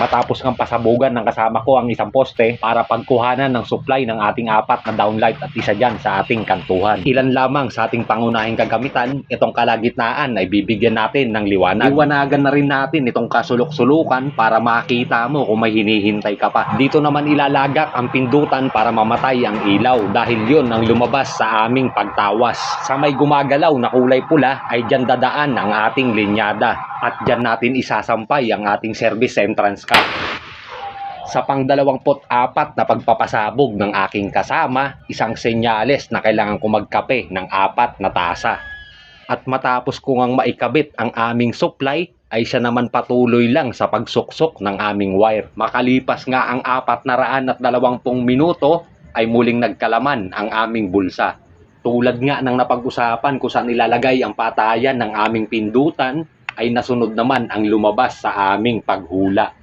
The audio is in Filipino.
Matapos ng pasabugan ng kasama ko ang isang poste para pagkuhanan ng supply ng ating 4 na downlight at isa dyan sa ating kantuhan. Ilan lamang sa ating pangunahing kagamitan, itong kalagitnaan ay bibigyan natin ng liwanag. Liwanagan na rin natin itong kasulok-sulukan para makita mo kung may hinihintay ka pa. Dito naman ilalagak ang pindutan para mamatay ang ilaw dahil yun ang lumabas sa aming pagtawas. Sa may gumagalaw na kulay pula ay dyan dadaan ang ating linyada at dyan natin isasampay ang ating service entrance cap. Sa pang-24 na pagpapasabog ng aking kasama, isang senyales na kailangan ko magkape ng 4 na tasa. At matapos ko ngang maikabit ang aming supply, ay siya naman patuloy lang sa pagsuksok ng aming wire. Makalipas nga ang 420 minuto, ay muling nagkalaman ang aming bulsa. Tulad nga ng napag-usapan kung saan nilalagay ang patayan ng aming pindutan, ay nasunod naman ang lumabas sa aming paghula.